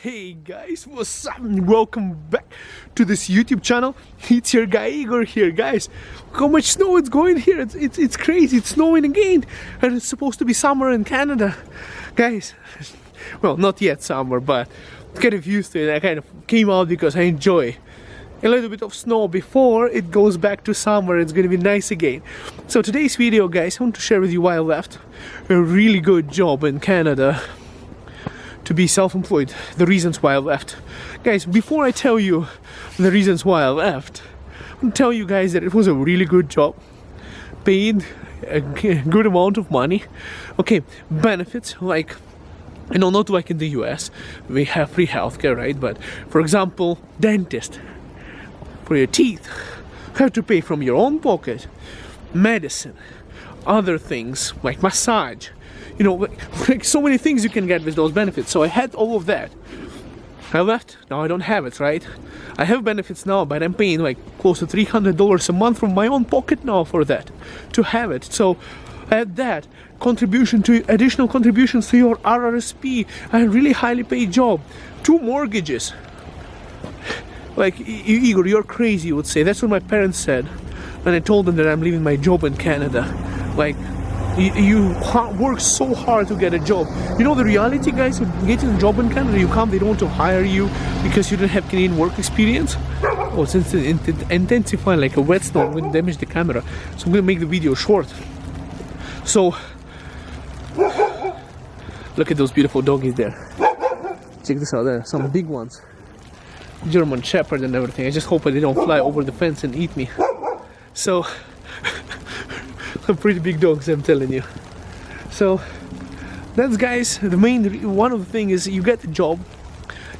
Hey guys, what's up? Welcome back to this YouTube channel. It's your guy Igor here, guys. How much snow it's going here? It's crazy. It's snowing again, and it's supposed to be summer in Canada, guys. Well, not yet summer, but kind of used to it. I kind of came out because I enjoy a little bit of snow before it goes back to summer. It's gonna be nice again. So today's video, guys, I want to share with you why I left a really good job in Canada to be self-employed, the reasons why I left. Guys, before I tell you the reasons why I left, I'm gonna tell you guys that it was a really good job, paid a good amount of money. Okay, benefits, like, you know, not like in the US, we have free healthcare, right? But for example, dentist, for your teeth, have to pay from your own pocket. Medicine, other things like massage, you know, like so many things you can get with those benefits. So I had all of that. I left. Now I don't have it, right? I have benefits now, but I'm paying like close to $300 a month from my own pocket now for that, to have it. So I had that contribution to additional contributions to your RRSP. A really highly paid job. 2 mortgages. Like, Igor, you're crazy, you would say. That's what my parents said when I told them that I'm leaving my job in Canada. Like, you work so hard to get a job. You know the reality, guys, of getting a job in Canada, you come, they don't want to hire you because you don't have Canadian work experience. Oh, it's intensifying like a wet snow. I'm going to damage the camera, so I'm going to make the video short. So, look at those beautiful doggies there. Check this out, there are some big ones. German Shepherd and everything. I just hope they don't fly over the fence and eat me. So, pretty big dogs, I'm telling you. So that's, guys, the main one of the thing is you get a job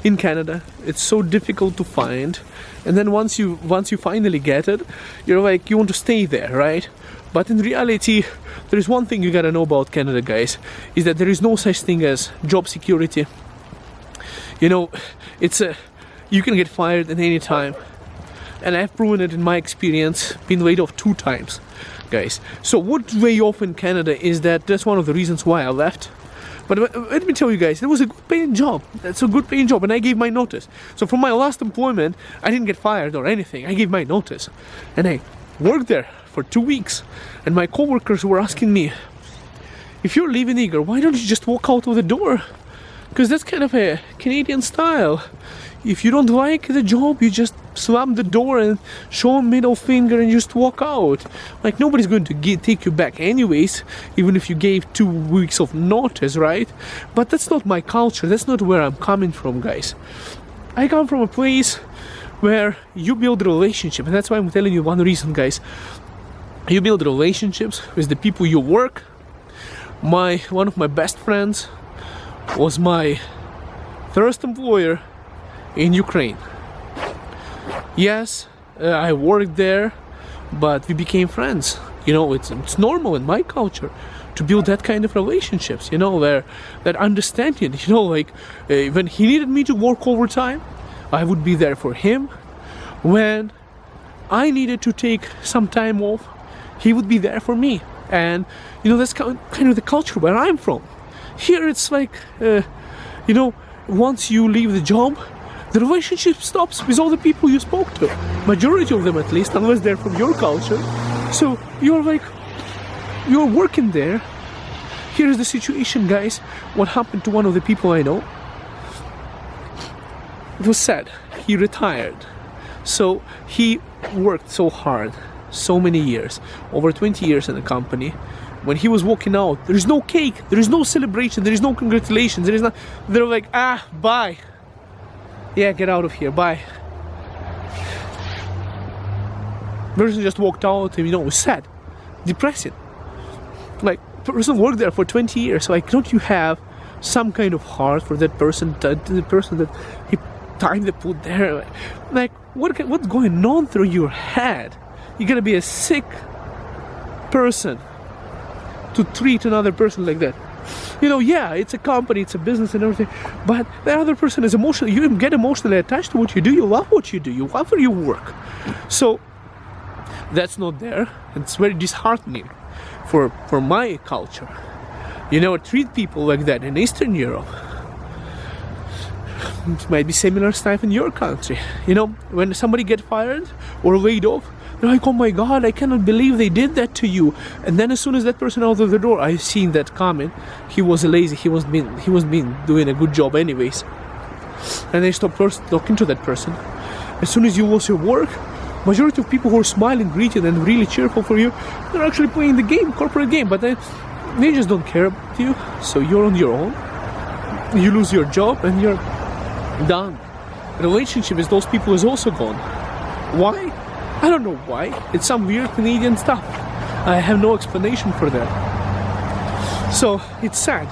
in Canada. It's so difficult to find, and then once you finally get it, you're like, you want to stay there, right? But in reality, there is one thing you gotta know about Canada, guys, is that there is no such thing as job security. You know, you can get fired at any time, and I've proven it in my experience, been laid off 2 times. Guys, so what way off in Canada is that's one of the reasons why I left. But let me tell you guys, it was a good paying job. That's a good paying job, and I gave my notice. So from my last employment, I didn't get fired or anything. I gave my notice, and I worked there for 2 weeks. And my coworkers were asking me, if you're leaving, Igor, why don't you just walk out of the door? Because that's kind of a Canadian style. If you don't like the job, you just slam the door and show a middle finger and just walk out. Like, nobody's going to take you back anyways, even if you gave 2 weeks of notice, right? But that's not my culture. That's not where I'm coming from, guys. I come from a place where you build a relationship, and that's why I'm telling you one reason, guys. You build relationships with the people you work. One of my best friends was my first employer in Ukraine. Yes, I worked there, but we became friends. You know, it's normal in my culture to build that kind of relationships, you know, where that understanding, you know, like when he needed me to work overtime, I would be there for him. When I needed to take some time off, he would be there for me. And, you know, that's kind of the culture where I'm from. Here it's like, you know, once you leave the job, the relationship stops with all the people you spoke to. Majority of them, at least, unless they're from your culture. So you're like, you're working there. Here's the situation, guys. What happened to one of the people I know? It was sad. He retired. So he worked so hard, so many years, over 20 years in the company. When he was walking out, there is no cake, there is no celebration, there is no congratulations, there is not. They're like, bye. Yeah, get out of here, bye. Person just walked out, and, you know, it was sad, depressing. Like, person worked there for 20 years. Like, don't you have some kind of heart for that person, the person that he time they put there? Like, what's going on through your head? You're gonna be a sick person to treat another person like that. You know, yeah, it's a company, it's a business and everything, but the other person is emotional. You get emotionally attached to what you do. You love what you do. You love where you work. So that's not there. It's very disheartening for my culture. You never treat people like that in Eastern Europe. it might be similar stuff in your country. You know, when somebody get fired or laid off, they're like, oh my god, I cannot believe they did that to you. And then as soon as that person out of the door, I've seen that coming. He was lazy, he was been doing a good job anyways. And they stop talking to that person. As soon as you lose your work, majority of people who are smiling, greeting and really cheerful for you, they're actually playing the game, corporate game, but they just don't care about you. So you're on your own. You lose your job and you're done. Relationship with those people is also gone. Why? I don't know why. It's some weird Canadian stuff. I have no explanation for that. So it's sad.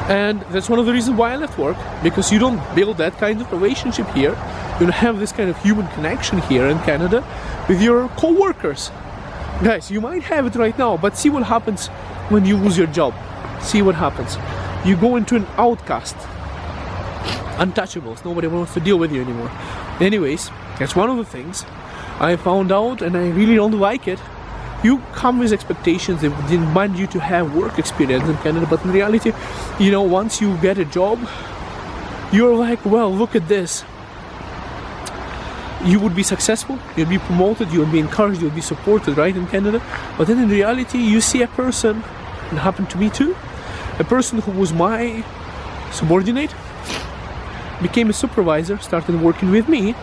And that's one of the reasons why I left work, because you don't build that kind of relationship here. You don't have this kind of human connection here in Canada with your co-workers. Guys, you might have it right now, but see what happens when you lose your job. See what happens. You go into an outcast. Untouchables. Nobody wants to deal with you anymore. Anyways, that's one of the things I found out, and I really don't like it. You come with expectations. They demand you to have work experience in Canada, but in reality, you know, once you get a job, you're like, well, look at this. You would be successful, you'd be promoted, you would be encouraged, you would be supported, right, in Canada. But then in reality, you see a person, it happened to me too, a person who was my subordinate, became a supervisor, started working with me,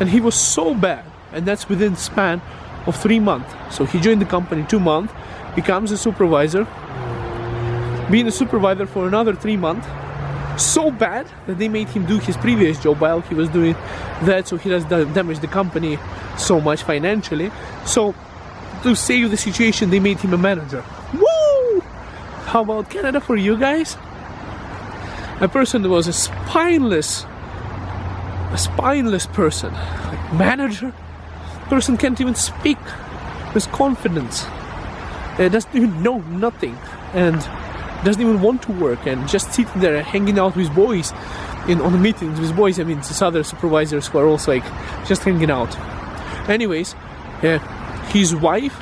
and he was so bad, and that's within span of 3 months. So he joined the company 2 months, becomes a supervisor, being a supervisor for another 3 months, so bad that they made him do his previous job while he was doing that, so he does damage the company so much financially. So to save the situation, they made him a manager. Woo! How about Canada for you guys? A person that was a spineless person, like manager. Person can't even speak with confidence. Doesn't even know nothing, and doesn't even want to work, and just sitting there hanging out with boys on the meetings with boys. I mean, these other supervisors who are also like just hanging out. Anyways, his wife's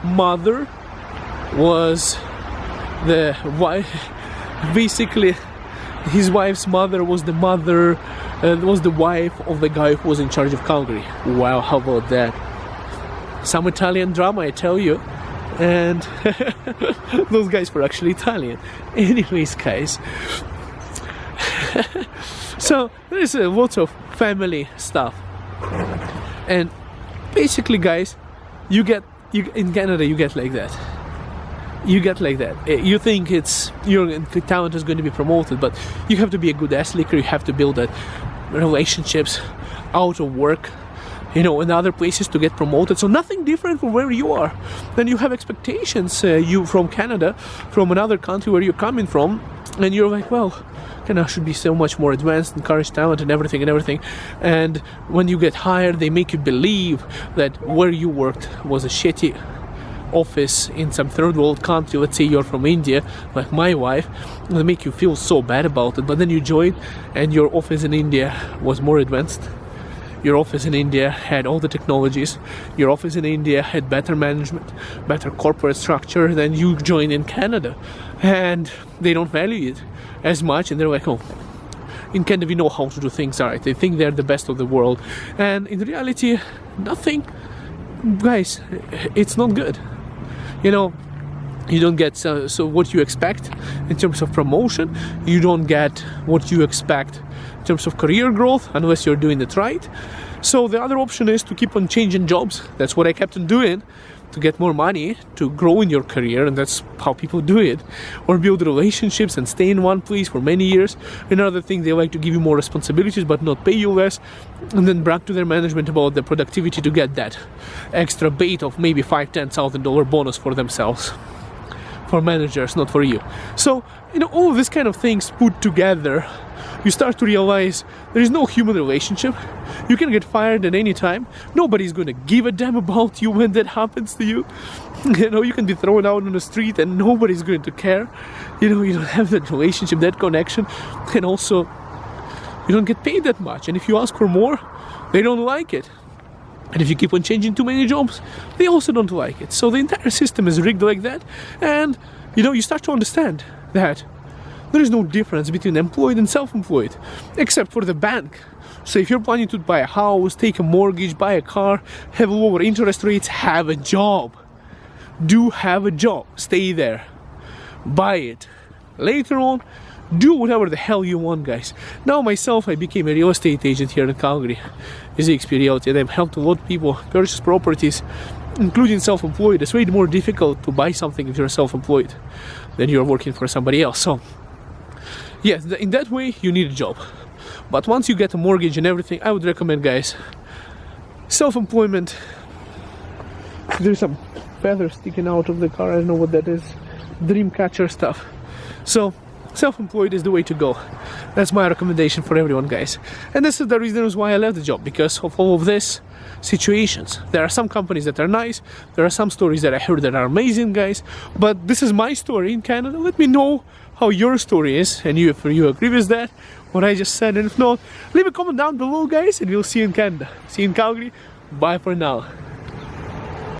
mother was the wife. Basically, his wife's mother was the mother. Was the wife of the guy who was in charge of Calgary. Wow, how about that? Some Italian drama, I tell you. And those guys were actually Italian. Anyways, guys. So there's a lot of family stuff. And basically, guys, you in Canada, you get like that. You get like that. You think your talent is going to be promoted, but you have to be a good ass licker. You have to build that relationships out of work, you know, in other places to get promoted. So nothing different from where you are. Then you have expectations, you from Canada, from another country where you're coming from, and you're like, well, Canada should be so much more advanced, encourage talent and everything. And when you get hired, they make you believe that where you worked was a shitty office in some third world country. Let's say you're from India, like my wife. They make you feel so bad about it, but then you join and your office in India was more advanced. Your office in India had all the technologies. Your office in India had better management, better corporate structure than you join in Canada, and they don't value it as much. And they're like, oh, in Canada we know how to do things right. They think they're the best of the world, and in reality, nothing. Guys, it's not good. You know, you don't get so what you expect in terms of promotion. You don't get what you expect in terms of career growth unless you're doing it right. So the other option is to keep on changing jobs. That's what I kept on doing, to get more money, to grow in your career, and that's how people do it. Or build relationships and stay in one place for many years. Another thing, they like to give you more responsibilities but not pay you less, and then brag to their management about the productivity to get that extra bait of maybe $5,000-$10,000 bonus for themselves. For managers, not for you. So, you know, all of these kind of things put together, you start to realize there is no human relationship. You can get fired at any time. Nobody's going to give a damn about you when that happens to you. You know, you can be thrown out on the street and nobody's going to care. You know, you don't have that relationship, that connection. And also, you don't get paid that much. And if you ask for more, they don't like it. And if you keep on changing too many jobs, they also don't like it. So the entire system is rigged like that. And, you know, you start to understand that there is no difference between employed and self-employed, except for the bank. So if you're planning to buy a house, take a mortgage, buy a car, have lower interest rates, have a job. Do have a job. Stay there. Buy it. Later on, do whatever the hell you want, guys. Now myself, I became a real estate agent here in Calgary as XP Realty, and I've helped a lot of people purchase properties, including self-employed. It's way more difficult to buy something if you're self-employed than you're working for somebody else. So yes, in that way you need a job. But once you get a mortgage and everything, I would recommend, guys, self-employment. There's some feathers sticking out of the car. I don't know what that is. Dream catcher stuff. So self-employed is the way to go. That's my recommendation for everyone, guys. And this is the reason why I left the job, because of all of this situations. There are some companies that are nice, there are some stories that I heard that are amazing, guys, but this is my story in Canada. Let me know how your story is, and if you agree with that, what I just said, and if not, leave a comment down below, guys, and we'll see you in Canada. See you in Calgary. Bye for now.